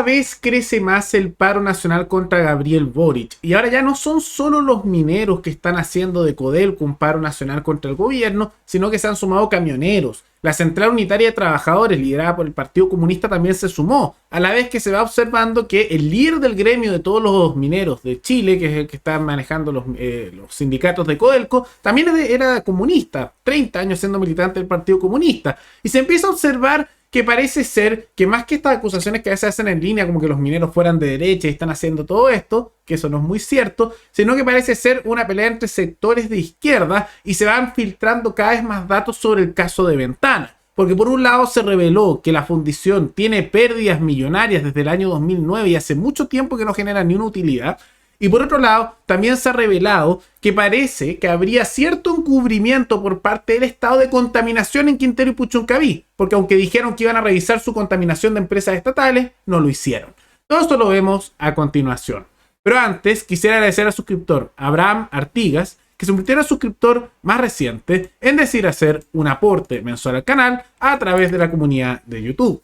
cada vez crece más el paro nacional contra Gabriel Boric. Y ahora ya no son solo los mineros que están haciendo de Codelco un paro nacional contra el gobierno, sino que se han sumado camioneros. La Central Unitaria de Trabajadores, liderada por el Partido Comunista, también se sumó, a la vez que se va observando que el líder del gremio de todos los mineros de Chile, que es el que está manejando los sindicatos de Codelco, también era comunista, 30 años siendo militante del Partido Comunista. Y se empieza a observar que parece ser que más que estas acusaciones que a veces hacen en línea, como que los mineros fueran de derecha y están haciendo todo esto, que eso no es muy cierto, sino que parece ser una pelea entre sectores de izquierda y se van filtrando cada vez más datos sobre el caso de Ventana. Porque por un lado se reveló que la fundición tiene pérdidas millonarias desde el año 2009 y hace mucho tiempo que no genera ni una utilidad. Y por otro lado, también se ha revelado que parece que habría cierto encubrimiento por parte del Estado de contaminación en Quintero y Puchuncaví, porque aunque dijeron que iban a revisar su contaminación de empresas estatales, no lo hicieron. Todo esto lo vemos a continuación. Pero antes, quisiera agradecer al suscriptor Abraham Artigas, que se convirtió en el suscriptor más reciente, en decir hacer un aporte mensual al canal a través de la comunidad de YouTube.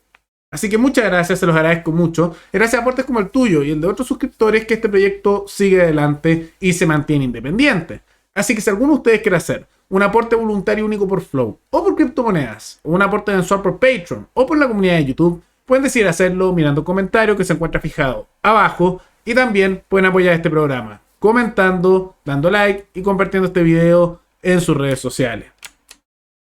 Así que muchas gracias, se los agradezco mucho. Gracias a aportes como el tuyo y el de otros suscriptores que este proyecto sigue adelante y se mantiene independiente. Así que si alguno de ustedes quiere hacer un aporte voluntario único por Flow o por criptomonedas, o un aporte mensual por Patreon o por la comunidad de YouTube, pueden decidir hacerlo mirando el comentario que se encuentra fijado abajo y también pueden apoyar este programa comentando, dando like y compartiendo este video en sus redes sociales.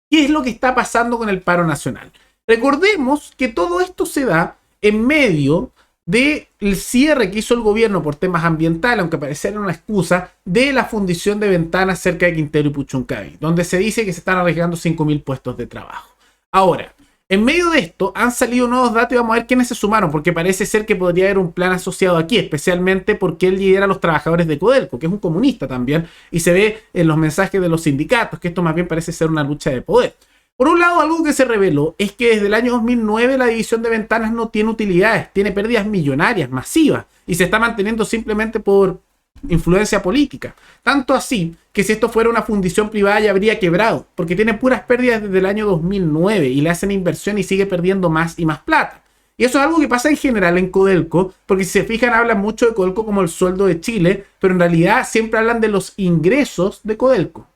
¿Qué es lo que está pasando con el paro nacional? Recordemos que todo esto se da en medio del cierre que hizo el gobierno por temas ambientales, aunque pareciera una excusa, de la fundición de Ventanas cerca de Quintero y Puchuncaví, donde se dice que se están arriesgando 5.000 puestos de trabajo. Ahora, en medio de esto han salido nuevos datos y vamos a ver quiénes se sumaron, porque parece ser que podría haber un plan asociado aquí, especialmente porque él lidera a los trabajadores de Codelco, que es un comunista también, y se ve en los mensajes de los sindicatos que esto más bien parece ser una lucha de poder. Por un lado, algo que se reveló es que desde el año 2009 la división de Ventanas no tiene utilidades, tiene pérdidas millonarias, masivas, y se está manteniendo simplemente por influencia política. Tanto así que si esto fuera una fundición privada ya habría quebrado, porque tiene puras pérdidas desde el año 2009 y le hacen inversión y sigue perdiendo más y más plata. Y eso es algo que pasa en general en Codelco, porque si se fijan hablan mucho de Codelco como el sueldo de Chile, pero en realidad siempre hablan de los ingresos de Codelco.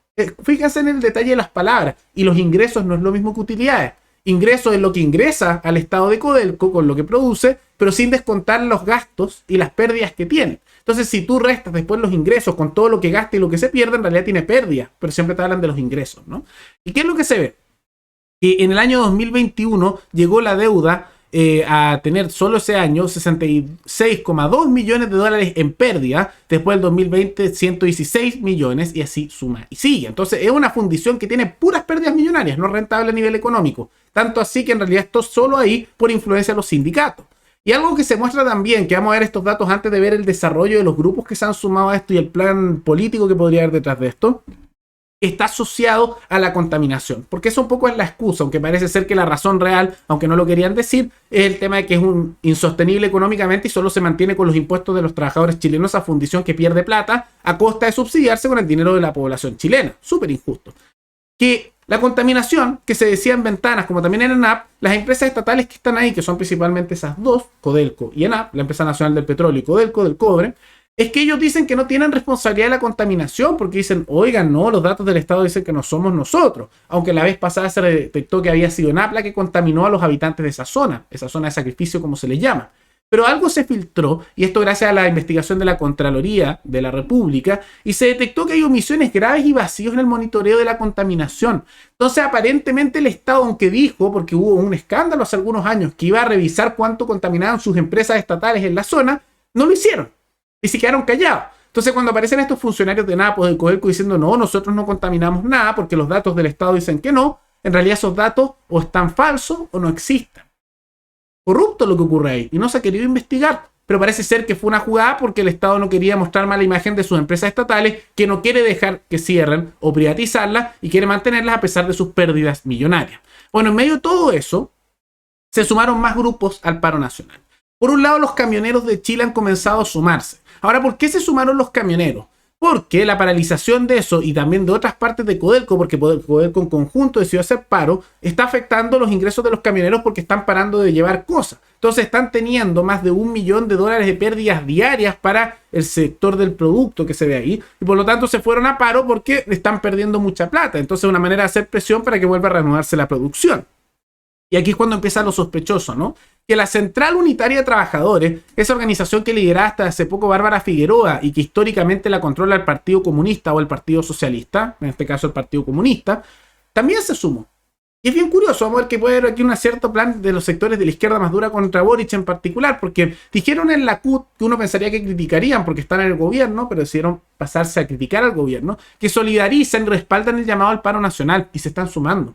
Fíjense en el detalle de las palabras, y los ingresos no es lo mismo que utilidades. Ingresos es lo que ingresa al estado de Codelco con lo que produce, pero sin descontar los gastos y las pérdidas que tiene. Entonces, si tú restas después los ingresos con todo lo que gasta y lo que se pierde, en realidad tiene pérdidas, pero siempre te hablan de los ingresos, ¿no? ¿Y qué es lo que se ve? Que en el año 2021 llegó la deuda a tener solo ese año 66,2 millones de dólares en pérdida, después del 2020 116 millones y así suma y sigue. Entonces es una fundición que tiene puras pérdidas millonarias, no rentable a nivel económico, tanto así que en realidad esto solo ahí por influencia de los sindicatos. Y algo que se muestra también, que vamos a ver estos datos antes de ver el desarrollo de los grupos que se han sumado a esto y el plan político que podría haber detrás de esto, está asociado a la contaminación, porque eso un poco es la excusa, aunque parece ser que la razón real, aunque no lo querían decir, es el tema de que es insostenible económicamente y solo se mantiene con los impuestos de los trabajadores chilenos, esa fundición que pierde plata a costa de subsidiarse con el dinero de la población chilena. Súper injusto. Que la contaminación que se decía en Ventanas, como también en ENAP, las empresas estatales que están ahí, que son principalmente esas dos, Codelco y ENAP, la empresa nacional del petróleo y Codelco del cobre, es que ellos dicen que no tienen responsabilidad de la contaminación porque dicen, oigan, no, los datos del Estado dicen que no somos nosotros, aunque la vez pasada se detectó que había sido ENAP la que contaminó a los habitantes de esa zona de sacrificio como se les llama. Pero algo se filtró, y esto gracias a la investigación de la Contraloría de la República, y se detectó que hay omisiones graves y vacíos en el monitoreo de la contaminación. Entonces, aparentemente el Estado, aunque dijo, porque hubo un escándalo hace algunos años, que iba a revisar cuánto contaminaban sus empresas estatales en la zona, no lo hicieron. Y se quedaron callados. Entonces, cuando aparecen estos funcionarios de NAPO, de Codelco, diciendo no, nosotros no contaminamos nada porque los datos del Estado dicen que no, en realidad esos datos o están falsos o no existen. Corrupto lo que ocurre ahí y no se ha querido investigar, pero parece ser que fue una jugada porque el Estado no quería mostrar mala imagen de sus empresas estatales, que no quiere dejar que cierren o privatizarlas y quiere mantenerlas a pesar de sus pérdidas millonarias. Bueno, en medio de todo eso, se sumaron más grupos al paro nacional. Por un lado, los camioneros de Chile han comenzado a sumarse. Ahora, ¿por qué se sumaron los camioneros? Porque la paralización de eso y también de otras partes de Codelco, porque Codelco en conjunto decidió hacer paro, está afectando los ingresos de los camioneros porque están parando de llevar cosas. Entonces están teniendo más de $1 millón de pérdidas diarias para el sector del producto que se ve ahí. Y por lo tanto se fueron a paro porque están perdiendo mucha plata. Entonces es una manera de hacer presión para que vuelva a reanudarse la producción. Y aquí es cuando empieza lo sospechoso, ¿no? Que la Central Unitaria de Trabajadores, esa organización que lideraba hasta hace poco Bárbara Figueroa y que históricamente la controla el Partido Comunista o el Partido Socialista, en este caso el Partido Comunista, también se sumó. Y es bien curioso, vamos a ver que puede haber aquí un cierto plan de los sectores de la izquierda más dura contra Boric en particular, porque dijeron en la CUT, que uno pensaría que criticarían porque están en el gobierno, pero decidieron pasarse a criticar al gobierno, que solidarizan y respaldan el llamado al paro nacional y se están sumando.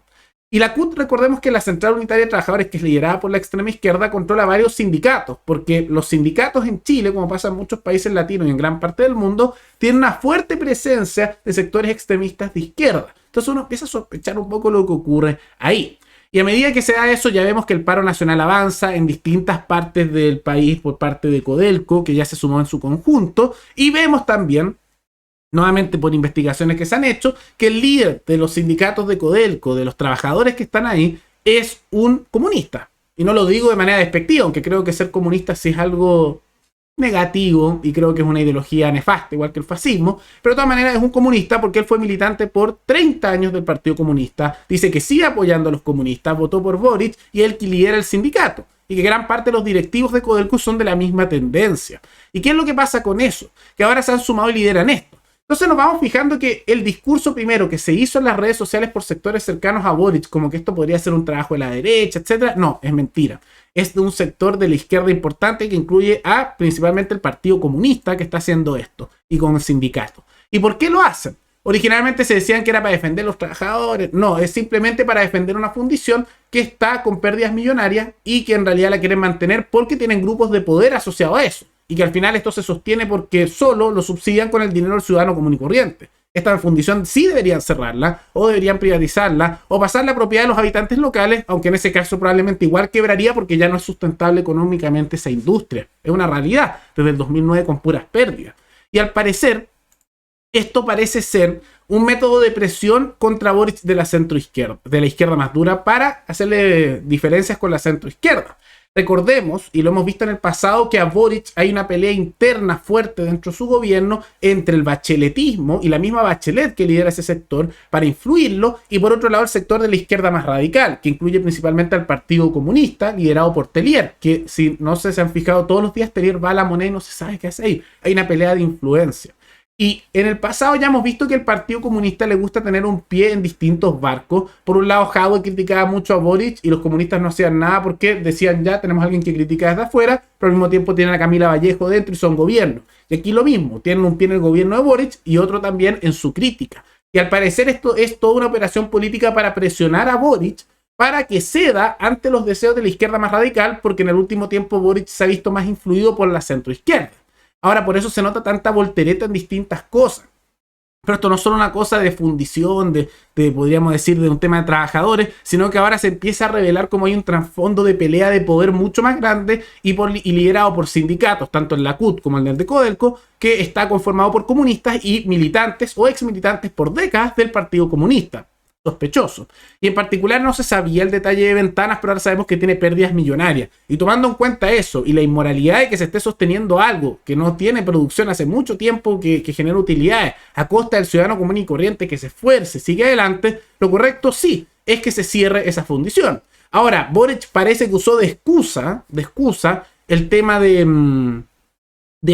Y la CUT, recordemos que la Central Unitaria de Trabajadores, que es liderada por la extrema izquierda, controla varios sindicatos, porque los sindicatos en Chile, como pasa en muchos países latinos y en gran parte del mundo, tienen una fuerte presencia de sectores extremistas de izquierda. Entonces uno empieza a sospechar un poco lo que ocurre ahí. Y a medida que se da eso, ya vemos que el paro nacional avanza en distintas partes del país por parte de Codelco, que ya se sumó en su conjunto, y vemos también, nuevamente por investigaciones que se han hecho, que el líder de los sindicatos de Codelco, de los trabajadores que están ahí, es un comunista. Y no lo digo de manera despectiva, aunque creo que ser comunista sí es algo negativo y creo que es una ideología nefasta, igual que el fascismo, pero de todas maneras es un comunista porque él fue militante por 30 años del Partido Comunista, dice que sigue apoyando a los comunistas, votó por Boric y él que lidera el sindicato. Y que gran parte de los directivos de Codelco son de la misma tendencia. ¿Y qué es lo que pasa con eso? Que ahora se han sumado y lideran esto. Entonces nos vamos fijando que el discurso primero que se hizo en las redes sociales por sectores cercanos a Boric, como que esto podría ser un trabajo de la derecha, etcétera, no, es mentira. Es de un sector de la izquierda importante que incluye a principalmente el Partido Comunista que está haciendo esto y con el sindicato. ¿Y por qué lo hacen? Originalmente se decían que era para defender a los trabajadores. No, es simplemente para defender una fundición que está con pérdidas millonarias y que en realidad la quieren mantener porque tienen grupos de poder asociados a eso. Y que al final esto se sostiene porque solo lo subsidian con el dinero del ciudadano común y corriente. Esta fundición sí deberían cerrarla, o deberían privatizarla, o pasar la propiedad de los habitantes locales, aunque en ese caso probablemente igual quebraría porque ya no es sustentable económicamente esa industria. Es una realidad desde el 2009 con puras pérdidas. Y al parecer, esto parece ser un método de presión contra Boric de la centroizquierda, de la izquierda más dura, para hacerle diferencias con la centroizquierda. Recordemos, y lo hemos visto en el pasado, que a Boric hay una pelea interna fuerte dentro de su gobierno entre el bacheletismo y la misma Bachelet que lidera ese sector para influirlo, y por otro lado el sector de la izquierda más radical, que incluye principalmente al Partido Comunista, liderado por Tellier, que si no se han fijado todos los días, Tellier va a la moneda y no se sabe qué hace ahí. Hay una pelea de influencia. Y en el pasado ya hemos visto que al Partido Comunista le gusta tener un pie en distintos barcos. Por un lado, Jadwe criticaba mucho a Boric y los comunistas no hacían nada porque decían ya tenemos a alguien que critica desde afuera, pero al mismo tiempo tienen a Camila Vallejo dentro y son gobierno. Y aquí lo mismo, tienen un pie en el gobierno de Boric y otro también en su crítica. Y al parecer esto es toda una operación política para presionar a Boric para que ceda ante los deseos de la izquierda más radical, porque en el último tiempo Boric se ha visto más influido por la centroizquierda. Ahora, por eso se nota tanta voltereta en distintas cosas. Pero esto no es solo una cosa de fundición, podríamos decir, de un tema de trabajadores, sino que ahora se empieza a revelar como hay un trasfondo de pelea de poder mucho más grande y liderado por sindicatos, tanto en la CUT como en el de Codelco, que está conformado por comunistas y militantes o exmilitantes por décadas del Partido Comunista. Sospechoso. Y en particular no se sabía el detalle de Ventanas, pero ahora sabemos que tiene pérdidas millonarias. Y tomando en cuenta eso y la inmoralidad de que se esté sosteniendo algo que no tiene producción hace mucho tiempo, que genera utilidades a costa del ciudadano común y corriente que se esfuerce, sigue adelante, lo correcto sí es que se cierre esa fundición. Ahora, Boric parece que usó de excusa el tema de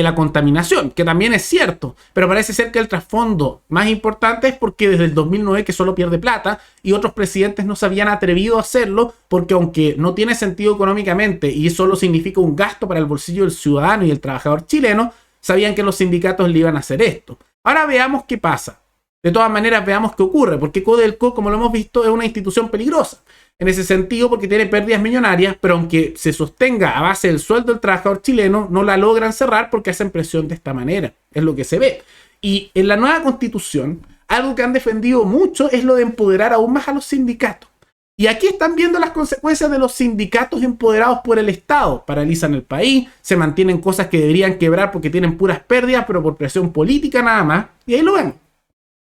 la contaminación, que también es cierto, pero parece ser que el trasfondo más importante es porque desde el 2009 que solo pierde plata y otros presidentes no se habían atrevido a hacerlo porque aunque no tiene sentido económicamente y solo significa un gasto para el bolsillo del ciudadano y el trabajador chileno, sabían que los sindicatos le iban a hacer esto. Ahora veamos qué pasa. De todas maneras veamos qué ocurre, porque Codelco, como lo hemos visto, es una institución peligrosa. En ese sentido, porque tiene pérdidas millonarias, pero aunque se sostenga a base del sueldo del trabajador chileno, no la logran cerrar porque hacen presión de esta manera. Es lo que se ve. Y en la nueva constitución, algo que han defendido mucho es lo de empoderar aún más a los sindicatos. Y aquí están viendo las consecuencias de los sindicatos empoderados por el Estado. Paralizan el país, se mantienen cosas que deberían quebrar porque tienen puras pérdidas, pero por presión política nada más. Y ahí lo vemos.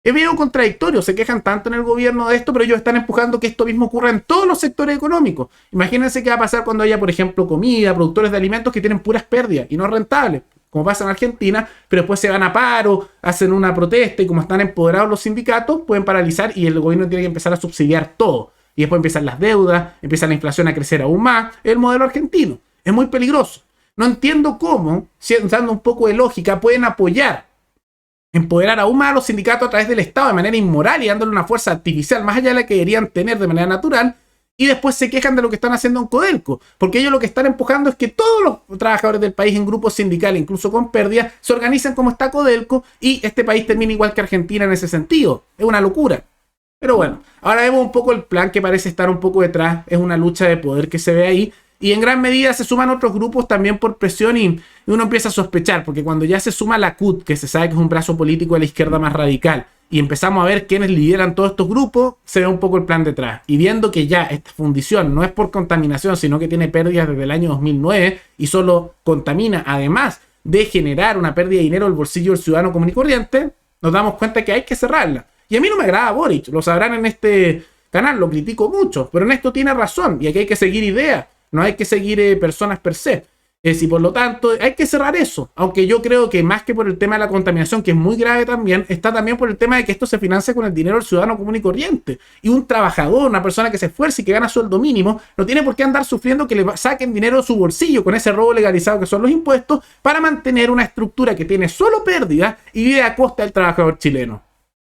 Es medio contradictorio, se quejan tanto en el gobierno de esto, pero ellos están empujando que esto mismo ocurra en todos los sectores económicos. Imagínense qué va a pasar cuando haya, por ejemplo, comida, productores de alimentos que tienen puras pérdidas y no rentables, como pasa en Argentina, pero después se van a paro, hacen una protesta y como están empoderados los sindicatos, pueden paralizar y el gobierno tiene que empezar a subsidiar todo. Y después empiezan las deudas, empieza la inflación a crecer aún más. Es el modelo argentino. Es muy peligroso. No entiendo cómo, dando un poco de lógica, pueden empoderar aún más a los sindicatos a través del Estado de manera inmoral y dándole una fuerza artificial más allá de la que deberían tener de manera natural, y después se quejan de lo que están haciendo en Codelco, porque ellos lo que están empujando es que todos los trabajadores del país en grupos sindicales, incluso con pérdidas, se organicen como está Codelco y este país termina igual que Argentina en ese sentido. Es una locura. Pero bueno, ahora vemos un poco el plan que parece estar un poco detrás, es una lucha de poder que se ve ahí, y en gran medida se suman otros grupos también por presión y uno empieza a sospechar, porque cuando ya se suma la CUT, que se sabe que es un brazo político de la izquierda más radical, y empezamos a ver quiénes lideran todos estos grupos, se ve un poco el plan detrás. Y viendo que ya esta fundición no es por contaminación, sino que tiene pérdidas desde el año 2009 y solo contamina, además de generar una pérdida de dinero al bolsillo del ciudadano común y corriente, nos damos cuenta que hay que cerrarla. Y a mí no me agrada Boric, lo sabrán en este canal, lo critico mucho, pero en esto tiene razón y aquí hay que seguir ideas. No hay que seguir personas per se. Y por lo tanto, hay que cerrar eso. Aunque yo creo que más que por el tema de la contaminación, que es muy grave también, está también por el tema de que esto se financia con el dinero del ciudadano común y corriente. Y un trabajador, una persona que se esfuerza y que gana sueldo mínimo, no tiene por qué andar sufriendo que le saquen dinero de su bolsillo con ese robo legalizado que son los impuestos para mantener una estructura que tiene solo pérdidas y vive a costa del trabajador chileno.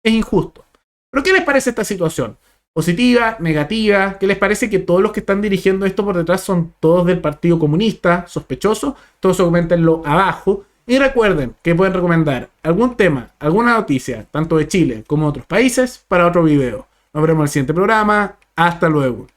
Es injusto. ¿Pero qué les parece esta situación? ¿Positiva? ¿Negativa? ¿Qué les parece que todos los que están dirigiendo esto por detrás son todos del Partido Comunista? ¿Sospechosos? Todos coméntenlo abajo. Y recuerden que pueden recomendar algún tema, alguna noticia, tanto de Chile como de otros países, para otro video. Nos vemos en el siguiente programa. Hasta luego.